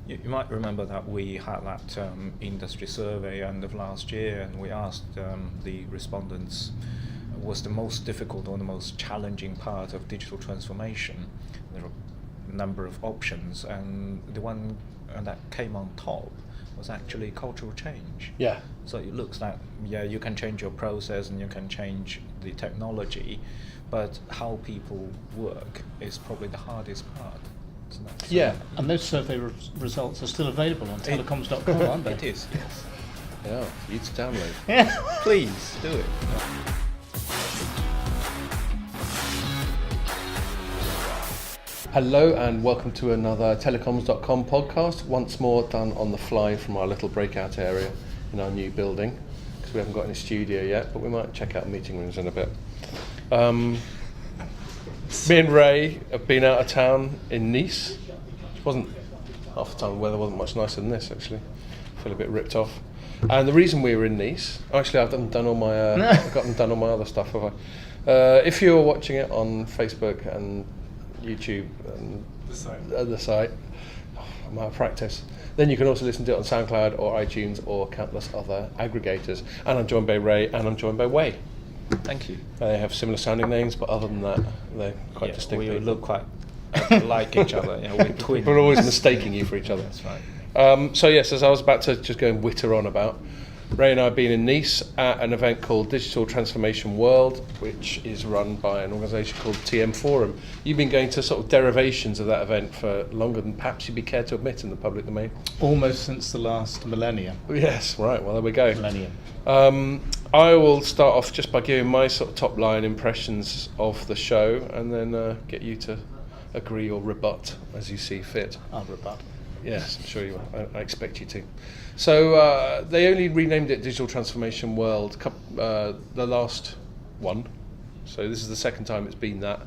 You might remember that we had that industry survey end of last year, and we asked the respondents was the most difficult or the most challenging part of digital transformation. There are a number of options, and the one that came on top was actually cultural change. Yeah. So it looks like, you can change your process and you can change the technology, but how people work is probably the hardest part. Yeah. And those survey results are still available on Telecoms.com, aren't they? It is, yes. Yeah, for you to download. Yeah. Please do it. Hello and welcome to another Telecoms.com podcast, once more done on the fly from our little breakout area in our new building, because we haven't got any studio yet, but we might check out meeting rooms in a bit. Me and Ray have been out of town in Nice, which wasn't, half the time the weather wasn't much nicer than this actually. I feel a bit ripped off. And the reason we were in Nice, actually I've done all my, I've gotten done all my other stuff, have I? If you're watching it on Facebook and YouTube and the site, I'm out of practice. Then you can also listen to it on SoundCloud or iTunes or countless other aggregators. And I'm joined by Ray and I'm joined by Wei. Thank you. They have similar sounding names, but other than that, they're quite distinct. We people. look quite like each other. We're twins. People are always mistaking you for each other. That's right. So yes, as I was about to just go and witter on about, Ray and I have been in Nice at an event called Digital Transformation World, which is run by an organisation called TM Forum. You've been going to sort of derivations of that event for longer than perhaps you'd be care to admit in the public domain. Almost since the last millennium. Yes, right, well there we go. Millennium. I will start off just by giving my sort of top line impressions of the show and then get you to agree or rebut as you see fit. I'll rebut. Yes, I'm sure you will. I expect you to. So they only renamed it Digital Transformation World, the last one. So this is the second time it's been that.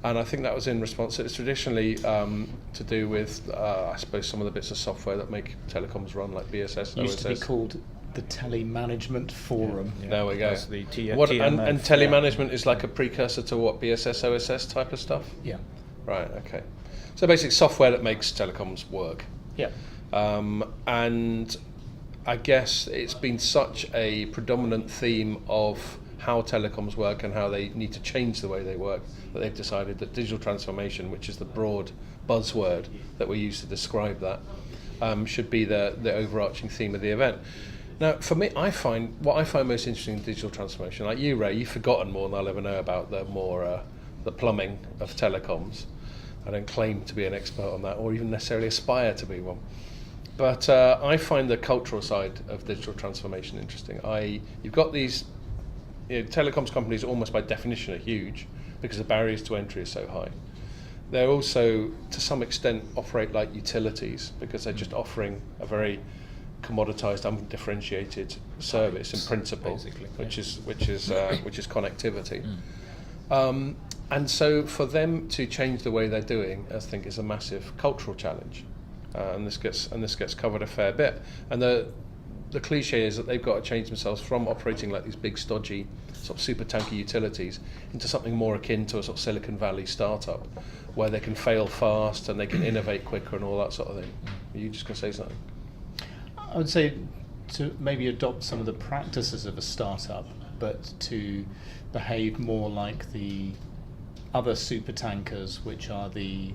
And I think that was in response. It's traditionally to do with, I suppose, some of the bits of software that make telecoms run, like BSS, Used to be OSS. called the Telemanagement Forum. Yeah. There we go. That's the And TMF, telemanagement is like a precursor to what, BSS, OSS type of stuff? Yeah. Right, okay. So basically software that makes telecoms work. Yeah. And I guess it's been such a predominant theme of how telecoms work and how they need to change the way they work that they've decided that digital transformation, which is the broad buzzword that we use to describe that, should be the overarching theme of the event. Now, for me, what I find most interesting in digital transformation, like you, Ray, you've forgotten more than I'll ever know about the plumbing of telecoms. I don't claim to be an expert on that or even necessarily aspire to be one. But I find the cultural side of digital transformation interesting. You've got these telecoms companies almost by definition are huge because the barriers to entry are so high. They're also, to some extent, operate like utilities because they're just offering a very commoditized, undifferentiated service in principle, which is connectivity. And so for them to change the way they're doing, I think, is a massive cultural challenge, and this gets covered a fair bit. And the cliche is that they've got to change themselves from operating like these big, stodgy, sort of super tanky utilities into something more akin to a sort of Silicon Valley startup, where they can fail fast and they can innovate quicker and all that sort of thing. Are you just going to say something? I would say to maybe adopt some of the practices of a startup, but to behave more like the other super tankers, which are the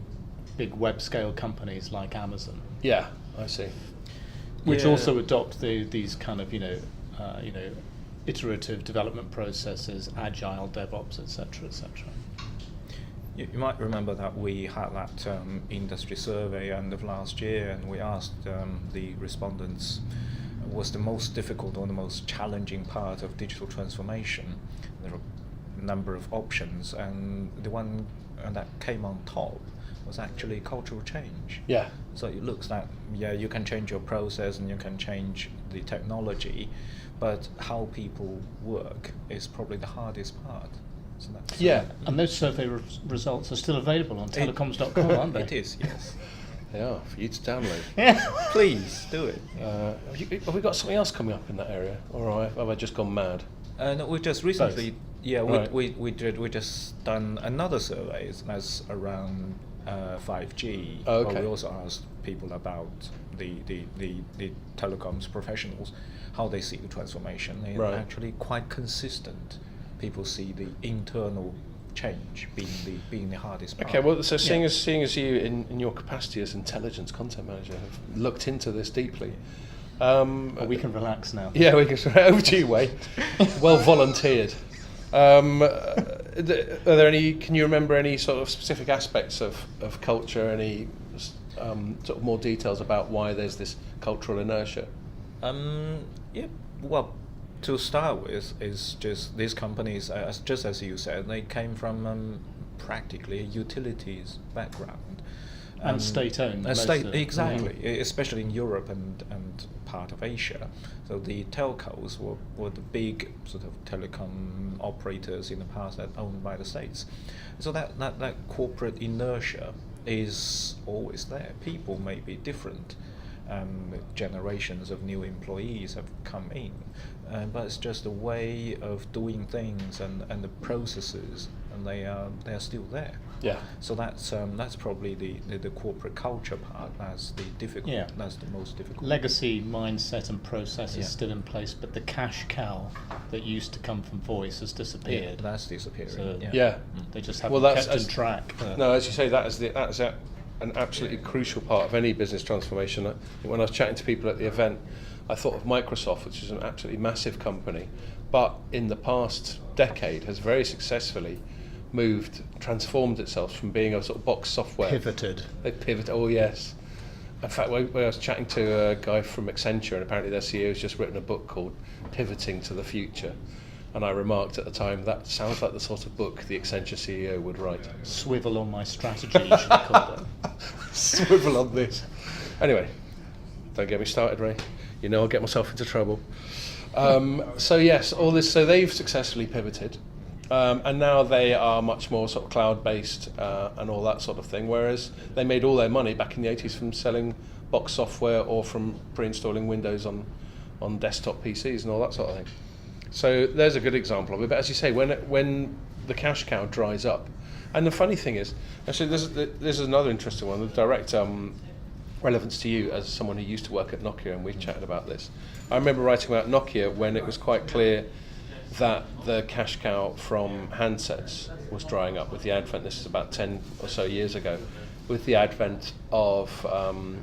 big web scale companies like Amazon. Yeah, I see. Which also adopt these kind of iterative development processes, agile, DevOps, etc., etc. You might remember that we had that industry survey end of last year, and we asked the respondents was the most difficult or the most challenging part of digital transformation. There are a number of options, and the one that came on top was actually cultural change. Yeah. So it looks like, you can change your process and you can change the technology, but how people work is probably the hardest part. So And those survey results are still available on Telecoms.com, aren't they? It is, yes. They are, for you to download. Please do it. Have we got something else coming up in that area, or have I just gone mad? No, we just recently, Right. we just done another survey that's around 5G. Oh, But okay. we also asked people about the telecoms professionals, how they see the transformation. They're Right. actually quite consistent. People see the internal change being the hardest part. Okay, well, so seeing Yeah. as you in your capacity as intelligence content manager have looked into this deeply, But we can relax now. yeah, we can over to you, Wei. Well volunteered. Are there any? Can you remember any sort of specific aspects of culture? Any sort of more details about why there's this cultural inertia? Yeah. Well, to start with, is just these companies, just as you said, they came from practically a utilities background. And state-owned, A most state, of them. exactly, especially in Europe and part of Asia. So the telcos were the big sort of telecom operators in the past that owned by the states. So that corporate inertia is always there. People may be different. Generations of new employees have come in, but it's just a way of doing things and the processes, and they are still there. Yeah. So that's probably the corporate culture part. That's the difficult. Yeah. That's the most difficult. Legacy mindset and process Yeah. is still in place, but the cash cow that used to come from voice has Yeah, disappeared. that's disappearing. So- Yeah. They just Well, haven't that's kept as- in track. No, as you say, that's an absolutely crucial part of any business transformation. When I was chatting to people at the event, I thought of Microsoft, which is an absolutely massive company, but in the past decade has very successfully transformed itself from being a sort of box software. Pivoted. They pivot. Oh yes. In fact, when I was chatting to a guy from Accenture, and apparently their CEO has just written a book called "Pivoting to the Future," and I remarked at the time that sounds like the sort of book the Accenture CEO would write. Swivel on my strategy, you should have called it. Swivel on this. Anyway, don't get me started, Ray. You know I'll get myself into trouble. So yes, all this. So they've successfully pivoted, and now they are much more sort of cloud-based and all that sort of thing. Whereas they made all their money back in the 80s from selling box software or from pre-installing Windows on desktop PCs and all that sort of thing. So there's a good example of it. But as you say, when the cash cow dries up, and the funny thing is, actually, this is another interesting one. The direct relevance to you as someone who used to work at Nokia, and we've chatted about this. I remember writing about Nokia when it was quite clear that the cash cow from handsets was drying up with the advent. This is about 10 or so years ago, with the advent of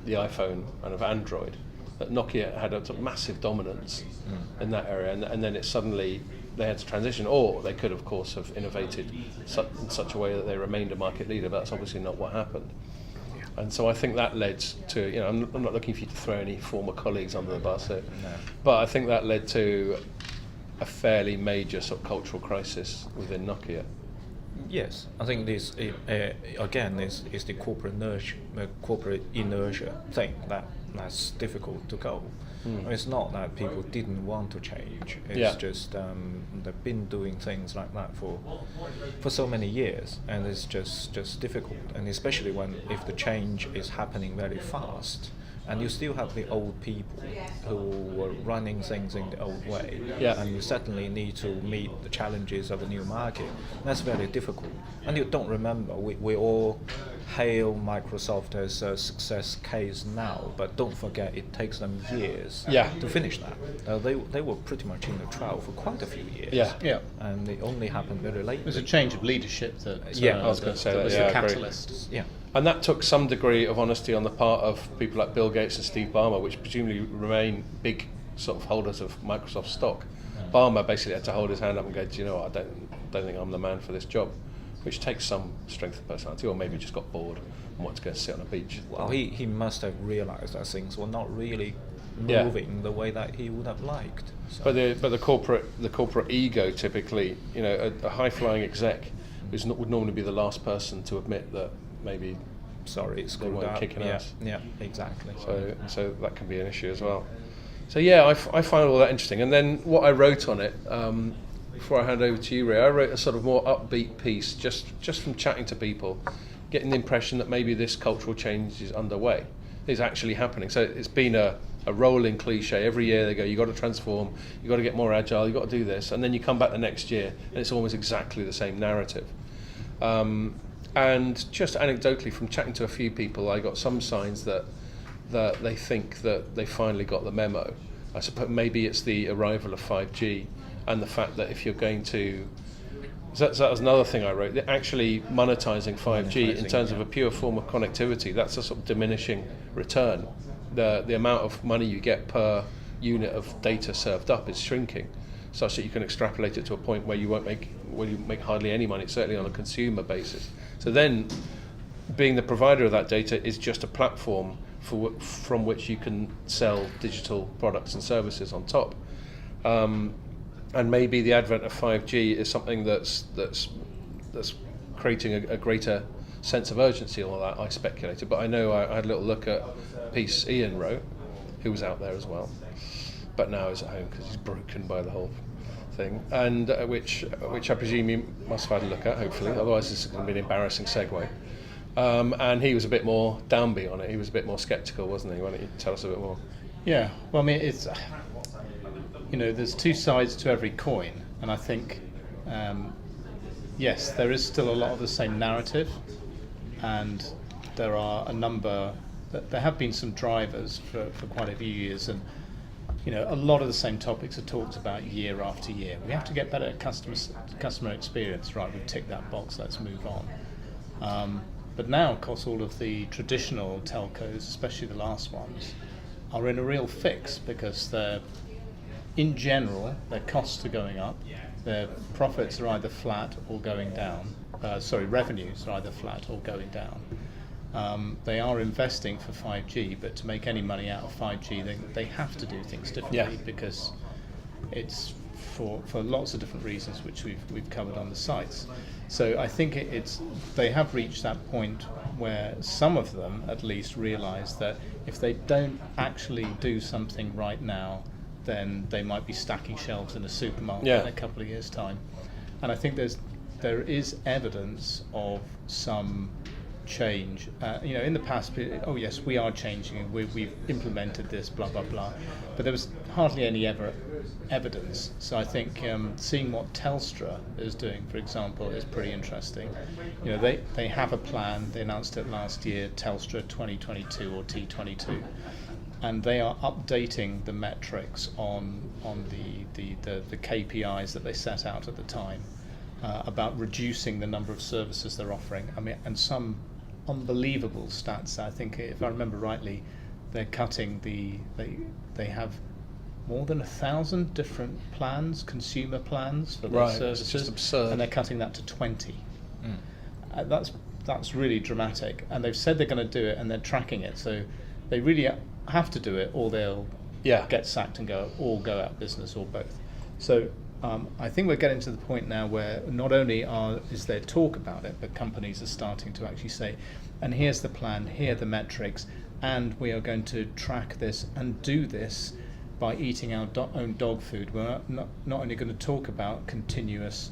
the iPhone and of Android. That Nokia had a sort of massive dominance in that area, and then it suddenly they had to transition, or they could, of course, have innovated in such a way that they remained a market leader, but that's obviously not what happened. And so I think that led to, I'm not looking for you to throw any former colleagues under the bus here, but I think that led to a fairly major sort of cultural crisis within Nokia. Yes, I think this again is the corporate inertia thing that's difficult to go. It's not that people didn't want to change. It's just they've been doing things like that for so many years, and it's just difficult. And especially if the change is happening very fast, and you still have the old people who were running things in the old way, and you certainly need to meet the challenges of a new market. That's very difficult. And you don't remember, we all hail Microsoft as a success case now, but don't forget it takes them years to finish that. They were pretty much in the trial for quite a few years. Yeah. And it only happened very late. It was a change of leadership that I was going to say that. was Yeah, the I agree. catalyst. Yeah. And that took some degree of honesty on the part of people like Bill Gates and Steve Ballmer, which presumably remain big sort of holders of Microsoft stock. Ballmer basically had to hold his hand up and go, do you know what, I don't think I'm the man for this job, which takes some strength of personality, or maybe just got bored and wanted to go sit on a beach. Well, he must have realised that things were not really moving the way that he would have liked. So. But the corporate ego typically, a high flying exec would normally be the last person to admit that maybe sorry, it's they weren't kicking ass. Yeah, exactly. So that can be an issue as well. So yeah, I find all that interesting. And then what I wrote on it, before I hand over to you, Ray, I wrote a sort of more upbeat piece, just from chatting to people, getting the impression that maybe this cultural change is underway, is actually happening. So it's been a rolling cliche. Every year they go, you've got to transform, you've got to get more agile, you've got to do this. And then you come back the next year and it's almost exactly the same narrative. And just anecdotally, from chatting to a few people, I got some signs that they think that they finally got the memo. I suppose maybe it's the arrival of 5G and the fact that if you're going to... So that was another thing I wrote, that actually monetizing 5G in terms of a pure form of connectivity, that's a sort of diminishing return. The amount of money you get per unit of data served up is shrinking, such that you can extrapolate it to a point where you make hardly any money, certainly on a consumer basis. So then, being the provider of that data is just a platform from which you can sell digital products and services on top. And maybe the advent of 5G is something that's creating a greater sense of urgency and all that, I speculated. But I know I had a little look at a piece Ian wrote, who was out there as well, but now is at home because he's broken by the whole thing, and which I presume you must have had a look at, hopefully, otherwise this is going to be an embarrassing segue. And he was a bit more downbeat on it, he was a bit more sceptical, wasn't he? Why don't you tell us a bit more? Yeah, well, I mean, it's, there's two sides to every coin, and I think, yes, there is still a lot of the same narrative, and there are a number, there have been some drivers for quite a few years, and a lot of the same topics are talked about year after year. We have to get better at customer experience. Right, we've ticked that box, let's move on. But now, of course, all of the traditional telcos, especially the last ones, are in a real fix because in general, their costs are going up, their profits are either flat or going down. Revenues are either flat or going down. They are investing for 5G, but to make any money out of 5G, they have to do things differently because it's for lots of different reasons, which we've covered on the sites. So I think they have reached that point where some of them at least realise that if they don't actually do something right now, then they might be stacking shelves in a supermarket in a couple of years' time. And I think there is evidence of some change. In the past, oh yes, we are changing, we've implemented this, blah blah blah, but there was hardly any evidence. So I think seeing what Telstra is doing, for example, is pretty interesting. They have a plan. They announced it last year, Telstra 2022 or T22, and they are updating the metrics on the KPIs that they set out at the time about reducing the number of services they're offering. I mean, and some unbelievable stats. I think, if I remember rightly, they're cutting they have more than 1,000 different plans, consumer plans for their services, it's just absurd. and they're cutting that to 20. That's really dramatic, and they've said they're going to do it, and they're tracking it. So they really have to do it, or they'll get sacked and go out of business, or both. So I think we're getting to the point now where not only is there talk about it, but companies are starting to actually say, and here's the plan, here are the metrics, and we are going to track this and do this by eating our own dog food. We're not only going to talk about continuous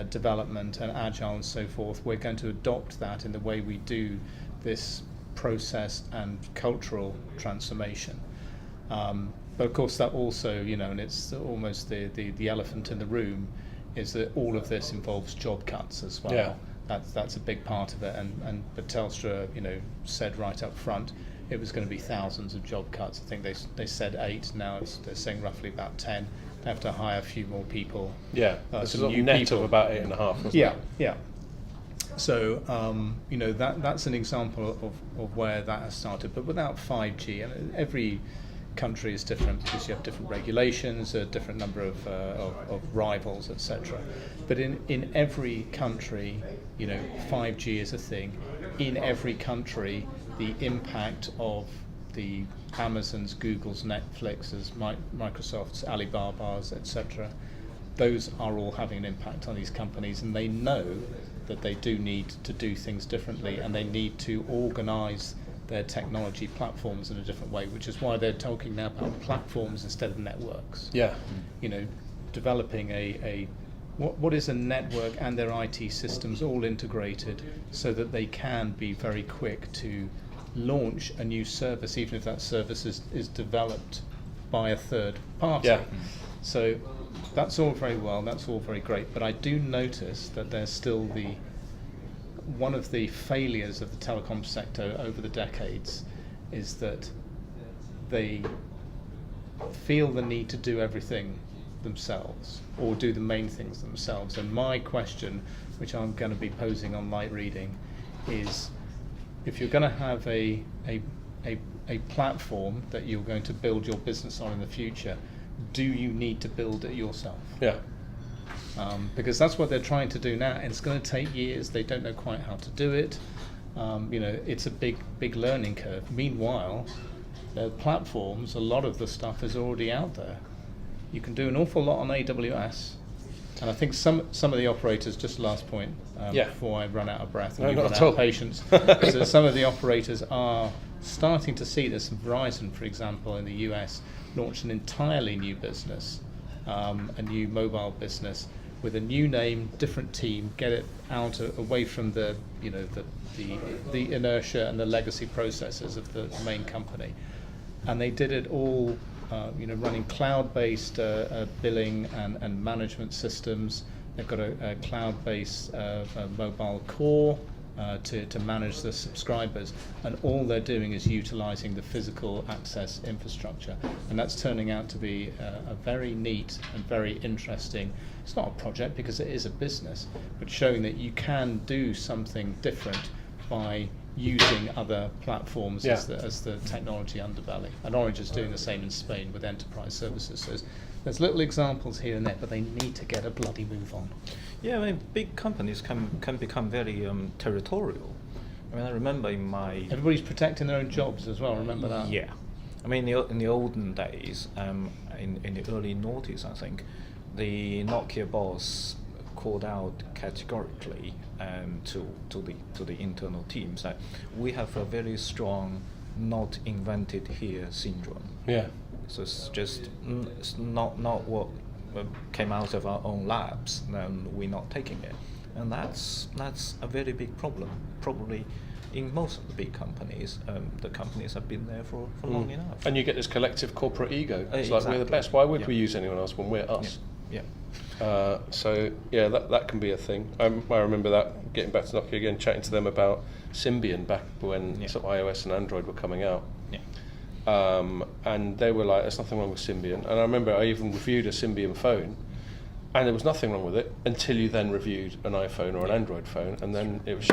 development and agile and so forth, we're going to adopt that in the way we do this process and cultural transformation. But of course that also, and it's almost the elephant in the room, is that all of this involves job cuts as well. Yeah. That's a big part of it, but Telstra, said right up front it was going to be thousands of job cuts. I think they said 8. Now they're saying roughly about 10. They have to hire a few more people. Yeah, some a new net people. of about 8.5. Wasn't it? Yeah. So that's an example of where that has started. But without 5G, and every country is different because you have different regulations, a different number of rivals, etc. But in every country, 5G is a thing. In every country, the impact of the Amazons, Googles, Netflixes, Microsofts, Alibabas, etc., those are all having an impact on these companies, and they know that they do need to do things differently, and they need to organise their technology platforms in a different way, which is why they're talking now about platforms instead of networks. Yeah. Developing what is a network and their IT systems all integrated so that they can be very quick to launch a new service, even if that service is developed by a third party. Yeah. So that's all very well, that's all very great, but I do notice that there's still one of the failures of the telecom sector over the decades is that they feel the need to do everything themselves or do the main things themselves. And my question, which I'm going to be posing on light reading, is if you're going to have a platform that you're going to build your business on in the future, do you need to build it yourself? Yeah. Because that's what they're trying to do now, and it's going to take years. They don't know quite how to do it. It's a big learning curve. Meanwhile, the platforms, a lot of the stuff is already out there. You can do an awful lot on AWS, and I think some of the operators, just last point, before I run out of breath and you run out of patience, so some of the operators are starting to see this. Verizon, for example, in the US, launched an entirely new business, a new mobile business with a new name, different team, get it out away from the inertia and the legacy processes of the main company, and they did it all. Running cloud-based billing and management systems. They've got a cloud-based mobile core to manage the subscribers, and all they're doing is utilizing the physical access infrastructure, and that's turning out to be a very neat and very interesting. It's not a project because it is a business, but showing that you can do something different by using other platforms as the technology underbelly. And Orange is doing the same in Spain with enterprise services. So there's little examples here and there, but they need to get a bloody move on. Yeah, I mean, big companies can become very territorial. I mean, I remember everybody's protecting their own jobs as well. Remember that? Yeah, I mean, in the olden days, in the early noughties, I think, the Nokia boss called out categorically to the internal teams that we have a very strong "not invented here" syndrome. Yeah. So it's just it's not what came out of our own labs, then we're not taking it, and that's a very big problem. Probably in most of the big companies, the companies have been there for long enough. And you get this collective corporate ego. It's Exactly. like we're the best. Why would we use anyone else when we're us? Yeah. That can be a thing. I remember that, getting back to Nokia again, chatting to them about Symbian back when sort of iOS and Android were coming out. Yeah. And they were like, there's nothing wrong with Symbian. And I remember I even reviewed a Symbian phone, and there was nothing wrong with it until you then reviewed an iPhone or an Android phone, and then it was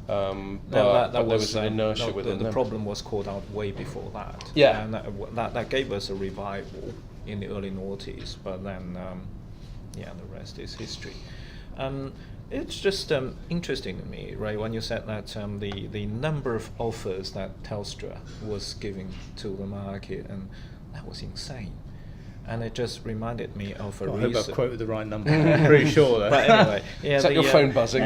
but there was an inertia within them. The problem was called out way before that. Yeah. And that gave us a revival in the early noughties, but then the rest is history. It's just interesting to me, Ray, when you said that the number of offers that Telstra was giving to the market, and that was insane. And it just reminded me of a I research. hope I've quoted the right number. I'm pretty sure though. But anyway, Is that your phone buzzing?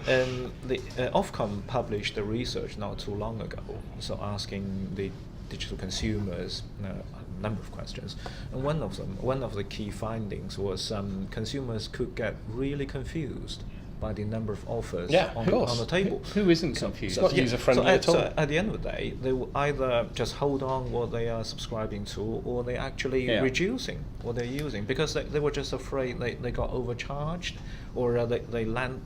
The Ofcom published a research not too long ago, so asking the digital consumers a number of questions, and one of the key findings was consumers could get really confused by the number of offers on the table. Who isn't confused? It's not user-friendly at all. So at the end of the day, they will either just hold on what they are subscribing to, or they're actually reducing what they're using, because they were just afraid they got overcharged, or they land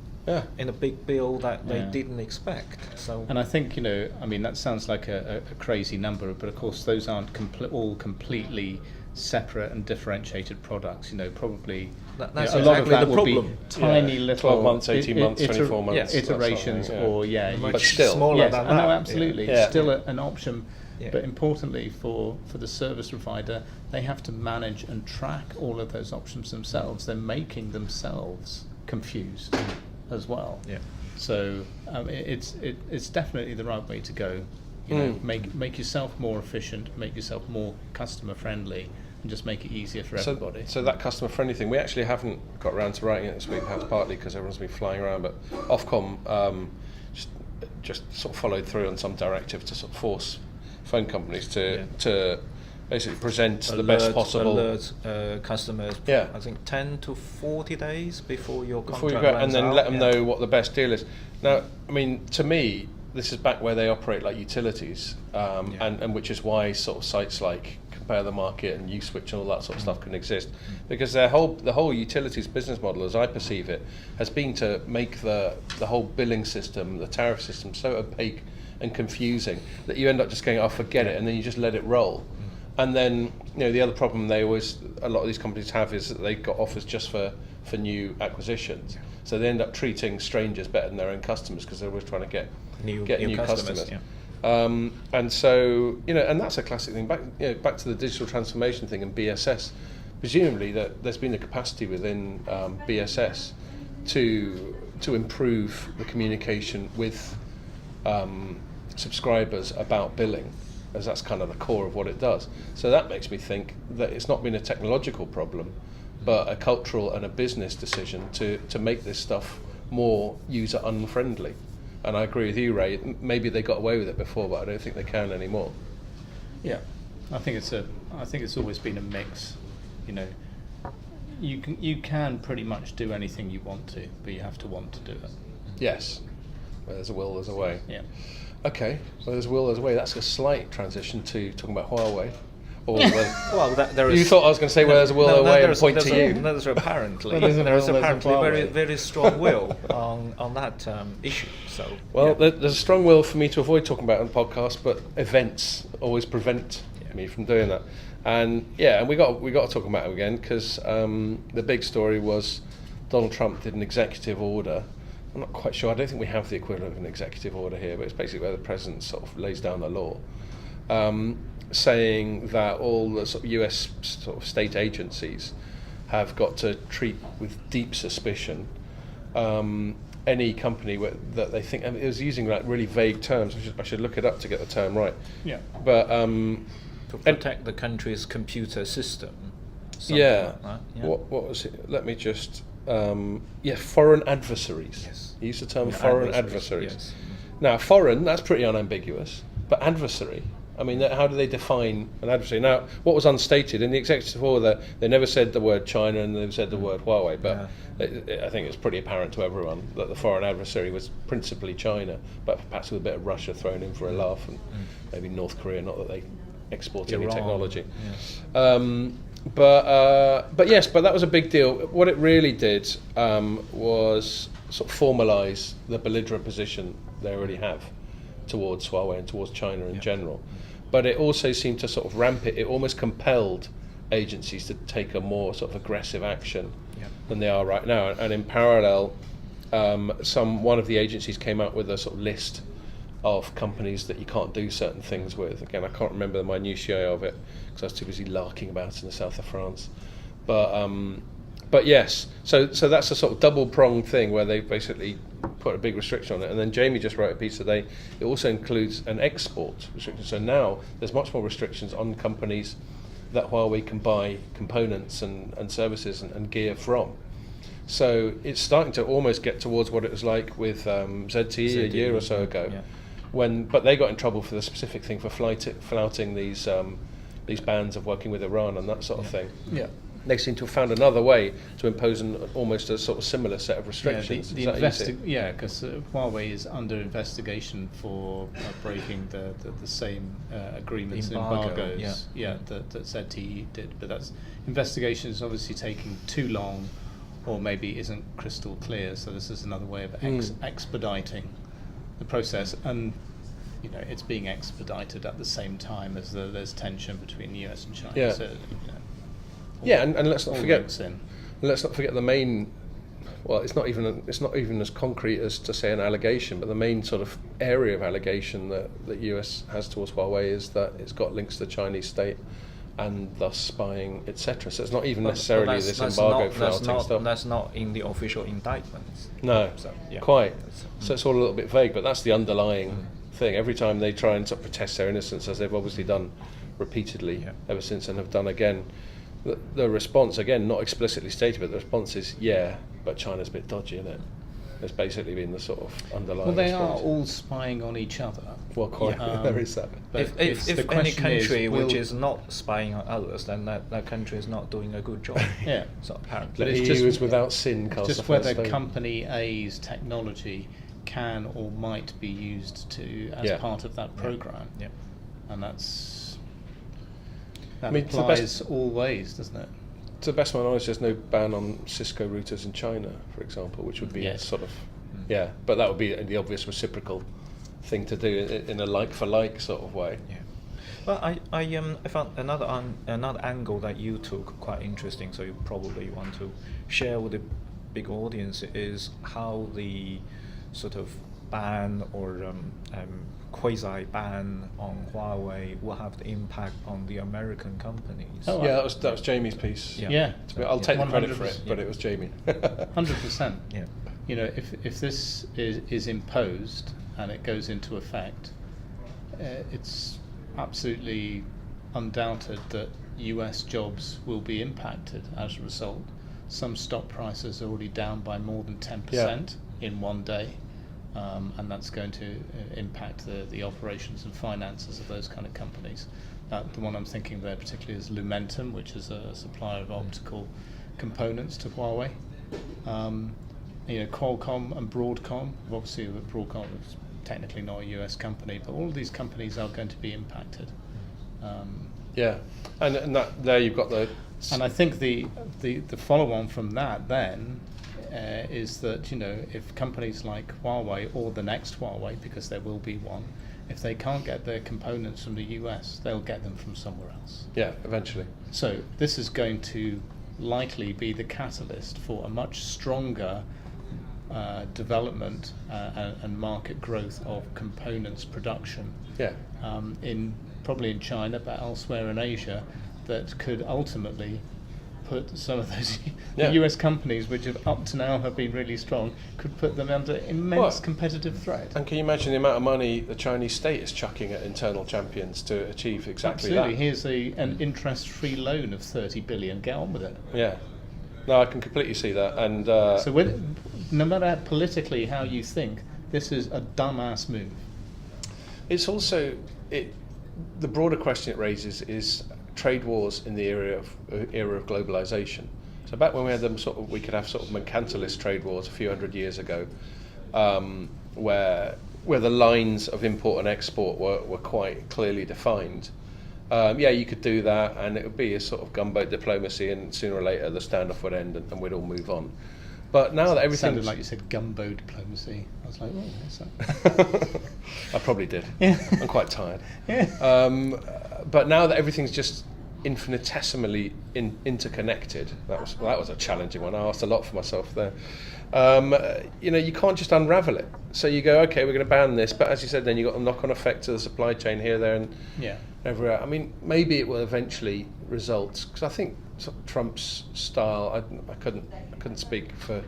in a big bill that they didn't expect. So, and I think that sounds like a crazy number, but of course those aren't all completely separate and differentiated products. Probably that's a lot of that the will problem. be tiny little 12 months, 18 months, 24 months iterations, or but still smaller than that. No, absolutely, Yeah. still an option. Yeah. But importantly, for the service provider, they have to manage and track all of those options themselves. They're making themselves confused as well. Yeah. So it's definitely the right way to go. Make yourself more efficient, make yourself more customer friendly, and just make it easier for everybody. So that customer friendly thing, we actually haven't got around to writing it this week, perhaps partly because everyone's been flying around, but Ofcom just sort of followed through on some directive to sort of force phone companies to basically present the best possible customers. Yeah. I think 10 to 40 days before your contract before you go, and then let them out. know what the best deal is. Now, I mean, to me, this is back where they operate like utilities, and which is why sort of sites like compare the market and Uswitch and all that sort of stuff can exist, because the whole utilities business model, as I perceive it, has been to make the whole billing system, the tariff system, so opaque and confusing that you end up just going, oh, forget it, and then you just let it roll. And then, the other problem a lot of these companies have is that they've got offers just for new acquisitions. So they end up treating strangers better than their own customers because they're always trying to get new customers. Yeah. And so, and that's a classic thing. Back to the digital transformation thing and BSS. Presumably that there's been a capacity within BSS to improve the communication with subscribers about billing, as that's kind of the core of what it does. So that makes me think that it's not been a technological problem, but a cultural and a business decision to make this stuff more user unfriendly. And I agree with you, Ray. Maybe they got away with it before, but I don't think they can anymore. Yeah, I think it's always been a mix. You can pretty much do anything you want to, but you have to want to do it. Yes, where there's a will, there's a way. Yeah. Okay, where there's a will, there's a way. That's a slight transition to talking about Huawei. Or there is. You thought I was going to say where there's a will, there's a way, and point to you. There's apparently there's very, very strong will on that issue. So there's a strong will for me to avoid talking about it on the podcast, but events always prevent me from doing that. And we got to talk about it again because the big story was Donald Trump did an executive order. I'm not quite sure. I don't think we have the equivalent of an executive order here, but it's basically where the president sort of lays down the law. Saying that all the sort of US sort of state agencies have got to treat with deep suspicion any company that they think, it was using like really vague terms. I should look it up to get the term right. Yeah. But to protect the country's computer system. Yeah. Like that. Yeah. What was it? Let me just. Foreign adversaries. Yes. He used the term foreign adversaries. Yes. Now, foreign, that's pretty unambiguous, but adversary. I mean, how do they define an adversary? Now, what was unstated in the executive order, they never said the word China and they never said the word Huawei, but I think it's pretty apparent to everyone that the foreign adversary was principally China, but perhaps with a bit of Russia thrown in for a laugh, and maybe North Korea, not that they export any technology. Yes. But that was a big deal. What it really did was sort of formalise the belligerent position they already have towards Huawei and towards China in general. But it also seemed to sort of ramp it. It almost compelled agencies to take a more sort of aggressive action than they are right now. And in parallel, one of the agencies came out with a sort of list of companies that you can't do certain things with. Again, I can't remember the minutiae of it because I was too busy larking about in the south of France. But yes, so that's a sort of double-pronged thing where they basically put a big restriction on it. And then Jamie just wrote a piece today. It also includes an export restriction. So now there's much more restrictions on companies that Huawei can buy components and services and gear from. So it's starting to almost get towards what it was like with ZTE a year or so ago. Yeah. But they got in trouble for the specific thing for flouting these bans of working with Iran and that sort of thing. Yeah. They seem to have found another way to impose almost a sort of similar set of restrictions. Because Huawei is under investigation for breaking the same agreements, embargoes, that ZTE did. But that investigation is obviously taking too long, or maybe isn't crystal clear. So this is another way of expediting the process, and it's being expedited at the same time as there's tension between the US and China. Yeah. So, and let's not forget. Let's not forget the main. Well, it's not even as concrete as to say an allegation, but the main sort of area of allegation that the US has towards Huawei is that it's got links to the Chinese state, and thus spying, etc. So it's not even necessarily this embargo flouting stuff. That's not in the official indictments. No, quite. So it's all a little bit vague, but that's the underlying thing. Every time they try and sort of protest their innocence, as they've obviously done repeatedly ever since and have done again, the response, again, not explicitly stated, but the response is, but China's a bit dodgy, isn't it? It's basically been the sort of underlying Well, they response. are all spying on each other. Well, quite. There is that. If any country which is not spying on others, then that country is not doing a good job. So apparently. But it's just without sin cast just the whether first stone. Company A's technology can or might be used as part of that program. And that's... That I mean, to the applies best- all ways, doesn't it? To the best of my knowledge, there's no ban on Cisco routers in China, for example, which would be Yes. a sort of, but that would be the obvious reciprocal thing to do in a like-for-like sort of way. Yeah. Well, I found another angle that you took quite interesting, so you probably want to share with the big audience, is how the sort of ban or quasi-ban on Huawei will have the impact on the American companies. Oh, Yeah, that was Jamie's piece. Yeah. Yeah. I'll take the credit for it, 100%. but it was Jamie. 100%. Yeah. You know, if this is imposed and it goes into effect, it's absolutely undoubted that US jobs will be impacted as a result. Some stock prices are already down by more than 10% in one day, and that's going to impact the operations and finances of those kind of companies. The one I'm thinking there particularly is Lumentum, which is a supplier of optical components to Huawei. You know, Qualcomm and Broadcom. Obviously, Broadcom is technically not a US company, but all of these companies are going to be impacted. Yeah, and that there you've got the. And I think the follow-on from that then is that, you know, if companies like Huawei or the next Huawei, because there will be one, if they can't get their components from the US, they'll get them from somewhere else. Yeah, eventually. So this is going to likely be the catalyst for a much stronger development and market growth of components production. Yeah. Probably in China, but elsewhere in Asia, that could ultimately put some of those US companies, which have up to now have been really strong, could put them under immense competitive threat. And can you imagine the amount of money the Chinese state is chucking at internal champions to achieve exactly Absolutely. that? Here's an interest-free loan of 30 billion. Get on with it. Yeah. No, I can completely see that. And So no matter politically how you think, this is a dumbass move. it's also the broader question it raises is trade wars in the era of globalization. So back when we had them we could have sort of mercantilist trade wars a few hundred years ago, where the lines of import and export were quite clearly defined. You could do that, and it would be a sort of gunboat diplomacy, and sooner or later the standoff would end, and we'd all move on. But now that everything sounded like you said gumbo diplomacy. I was like, oh, what's that? I probably did. Yeah. I'm quite tired. Yeah. But now that everything's just infinitesimally interconnected, that was a challenging one. I asked a lot for myself there. You can't just unravel it. So you go, okay, we're going to ban this, but as you said, then you've got a knock-on effect to the supply chain here, there, and everywhere. I mean, maybe it will eventually result, because I think sort of Trump's style. I couldn't speak for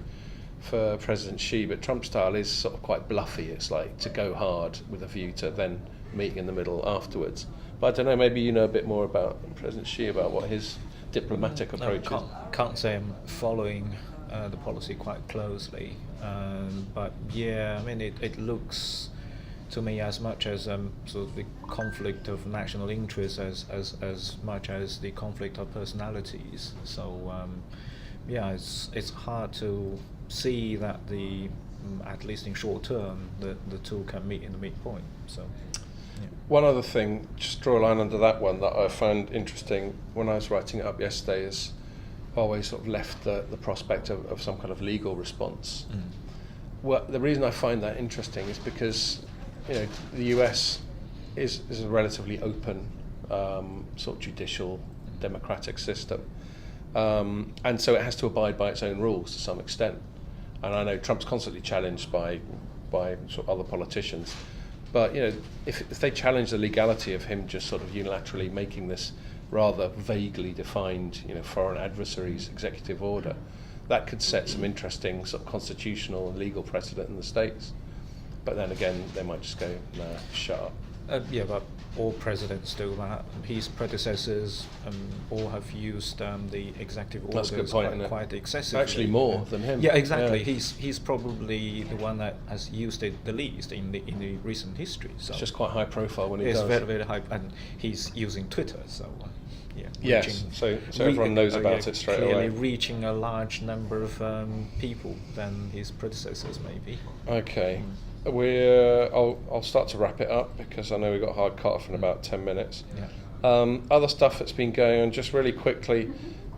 President Xi, but Trump's style is sort of quite bluffy. It's like to go hard with a view to then meeting in the middle afterwards. But I don't know, maybe you know a bit more about President Xi, about what his diplomatic approach is. Can't say I'm following the policy quite closely, but yeah, I mean it looks to me as much as sort of the conflict of national interest as much as the conflict of personalities. So it's hard to see that at least in short term the two can meet in the midpoint. So. Yeah. One other thing, just draw a line under that one, that I found interesting when I was writing it up yesterday, is Huawei sort of left the prospect of some kind of legal response. Well, the reason I find that interesting is because the US is a relatively open sort of judicial democratic system, and so it has to abide by its own rules to some extent. And I know Trump's constantly challenged by sort of other politicians. But if they challenge the legality of him just sort of unilaterally making this rather vaguely defined, foreign adversaries executive order, that could set some interesting sort of constitutional and legal precedent in the States. But then again, they might just go, nah, shut up. But all presidents do that. His predecessors all have used the executive orders quite excessively. Actually, more than him. Yeah, exactly. Yeah. He's probably the one that has used it the least in the recent history. So it's just quite high profile when he does. It's very, very high, and he's using Twitter. So yes. So everyone knows about it straight away. Clearly reaching a large number of people than his predecessors, maybe. Okay. I'll start to wrap it up because I know we've got a hard cut off in about 10 minutes. Yeah. Other stuff that's been going on, just really quickly,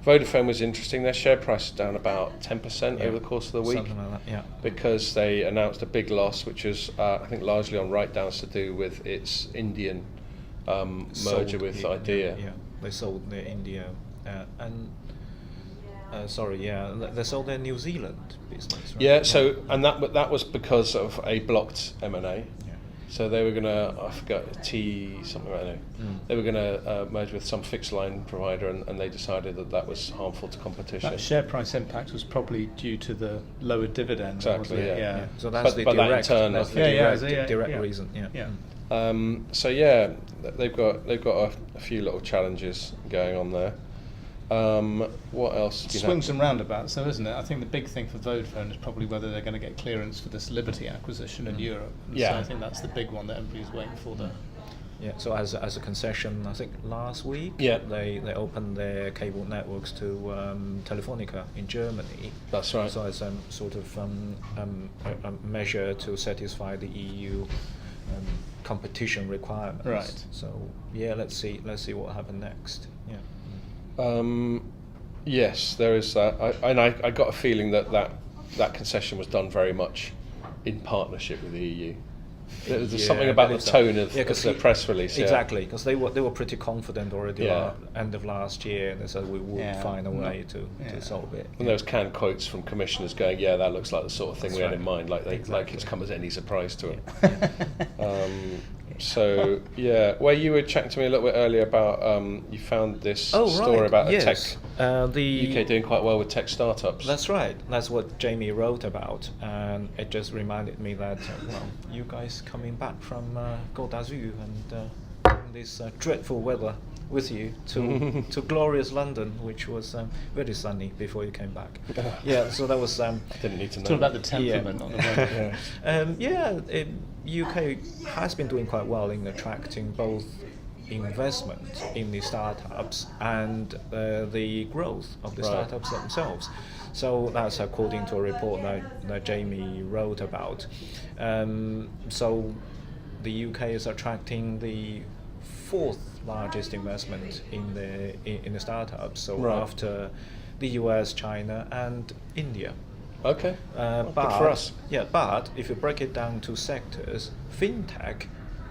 Vodafone was interesting. Their share price is down about 10% over the course of the week. Something like that, yeah. Because they announced a big loss, which was, I think, largely on write-downs to do with its Indian merger with Idea. Yeah, they sold their India they sold their New Zealand business. Right? Yeah, so and that was because of a blocked M&A. Yeah. So they were going to, I forgot, something like that. They were going to merge with some fixed line provider, and they decided that was harmful to competition. That share price impact was probably due to the lower dividend. Exactly, wasn't it? yeah. So that's the direct reason. So yeah, they've got a few little challenges going on there. What else? Swings and roundabouts, though, isn't it? I think the big thing for Vodafone is probably whether they're going to get clearance for this Liberty acquisition in Europe. And so I think that's the big one that everybody's waiting for there. Yeah. So as a concession, I think last week they opened their cable networks to Telefonica in Germany. That's right. So as a sort of a measure to satisfy the EU competition requirements. Right. So let's see what happens next. Yeah. Yes, there is that. I got a feeling that concession was done very much in partnership with the EU. There's something about the tone of the press release. Exactly, because they were pretty confident already end of last year, and they said we would find a way to solve it. And there was canned quotes from commissioners going, "Yeah, that looks like the sort of thing we had in mind." Like it's come as any surprise to them. So where you were chatting to me a little bit earlier about you found this story about a tech the UK doing quite well with tech startups. That's right. That's what Jamie wrote about, and it just reminded me that you guys coming back from Côte d'Azur and this dreadful weather with you to glorious London, which was very sunny before you came back. So that was didn't need to know. Talk about the temperament on the weather. UK has been doing quite well in attracting both investment in the startups and the growth of the startups themselves. So that's according to a report that Jamie wrote about. So the UK is attracting the fourth largest investment in the startups. So after the US, China, and India. Okay. But good for us. Yeah, but if you break it down to sectors, fintech,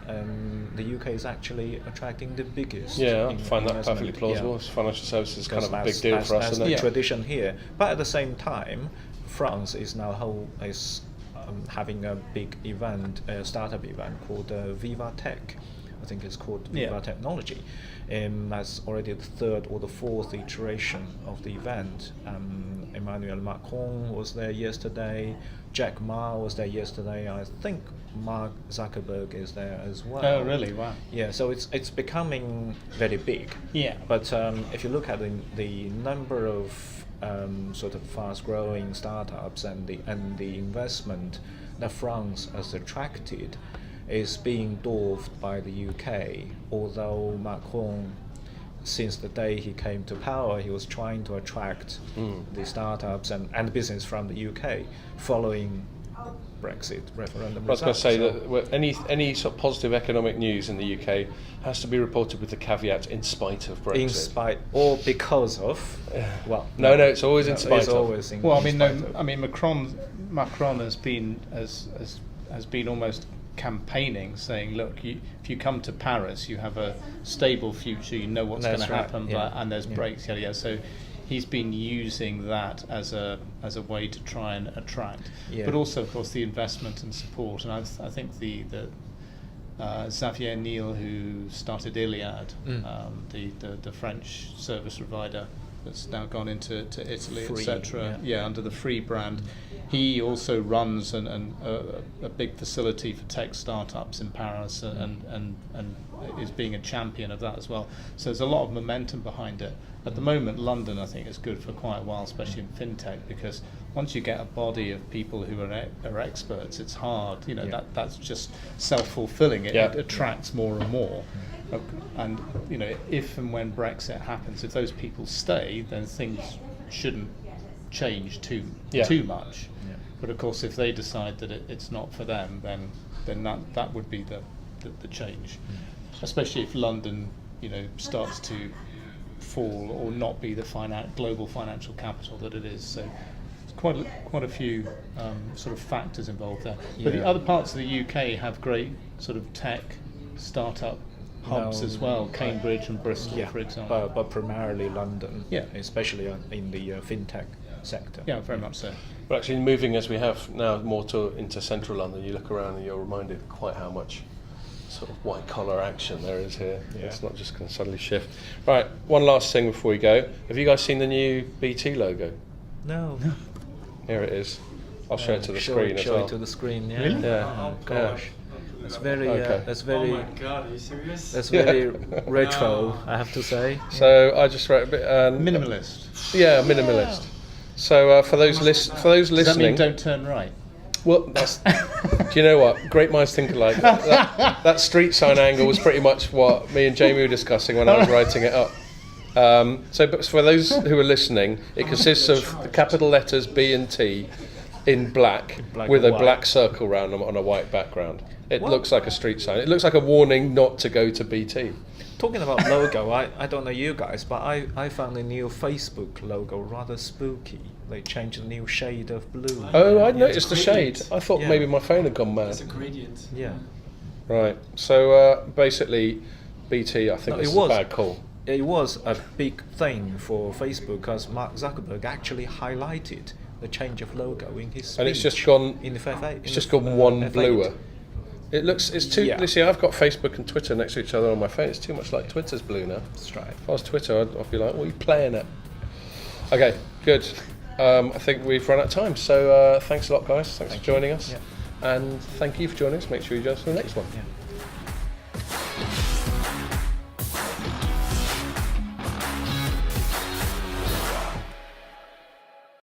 the UK is actually attracting the biggest. Yeah, I find that investment. perfectly plausible. Yeah. Financial services is kind of a big deal for us, that's isn't the it? tradition here. But at the same time, France is now having a big event, a startup event called Viva Tech. I think it's called Viva Technology. That's already the third or the fourth iteration of the event. Emmanuel Macron was there yesterday. Jack Ma was there yesterday. I think Mark Zuckerberg is there as well. Oh, really? Wow. Yeah, so it's becoming very big. Yeah. But if you look at the number of sort of fast-growing startups and the investment that France has attracted, is being dwarfed by the UK, although Macron, since the day he came to power, he was trying to attract the startups and business from the UK following Brexit referendum. I was going to say that any sort of positive economic news in the UK has to be reported with the caveat in spite of Brexit. In spite or because of, no, it's always in spite it's of. Always in, Macron has been almost campaigning, saying, look, if you come to Paris, you have a stable future, you know what's going to happen, and there's breaks, So he's been using that as a way to try and attract, but also, of course, the investment and support. And I think the Xavier Niel, who started Iliad, the French service provider that's now gone into Italy, etc. Under the Free brand. He also runs a big facility for tech startups in Paris, and is being a champion of that as well. So there's a lot of momentum behind it. At the moment, London, I think, is good for quite a while, especially in fintech, because once you get a body of people who are experts, it's hard. That's just self-fulfilling. It attracts more and more. And if and when Brexit happens, if those people stay, then things shouldn't change too much. But of course, if they decide that it's not for them, then that would be the change. Especially if London starts to fall or not be the global financial capital that it is. So there's quite a few sort of factors involved there. But the other parts of the UK have great sort of tech startup hubs as well, Cambridge and Bristol, for example. But primarily London, Yeah. especially in the fintech sector. Yeah, very much so. But actually, moving as we have now more into central London, you look around and you're reminded quite how much sort of white collar action there is here. Yeah. It's not just going to suddenly shift. Right, one last thing before we go. Have you guys seen the new BT logo? No. Here it is. I'll show it to the screen as show well. it to the screen, yeah. Really? Yeah. Oh gosh. That's very, Okay. that's very, Oh my god, are you serious? that's very retro, I have to say. So I just wrote a bit. Minimalist. Yeah, minimalist. So for those Does that mean listening, don't turn right? well, that's, do you know what? Great minds think alike. That street sign angle was pretty much what me and Jamie were discussing when I was writing it up. But for those who are listening, it consists of the capital letters B and T in black with and a white. black circle round them on a white background. It What? looks like a street sign. It looks like a warning not to go to BT. Talking about logo, I don't know you guys, but I found the new Facebook logo rather spooky. They changed the new shade of blue. Oh, I Yeah, noticed the it's shade. gradient. I thought Yeah. maybe my phone had gone mad. It's a gradient. Yeah. Right. So basically, BT, I think No, this it is a was. bad call. It was a big thing for Facebook because Mark Zuckerberg actually highlighted the change of logo in his speech. And it's just gone. In the FA, It's just gone one F8. bluer. It looks. It's too. Yeah. You see, I've got Facebook and Twitter next to each other on my phone. It's too much like Twitter's blue now. That's right. If I was Twitter, I'd be like, "What are you playing at?" Okay, good. I think we've run out of time. So thanks a lot, guys. Thanks for joining us. Yeah. And thank you for joining us. Make sure you join us for the next one. Yeah.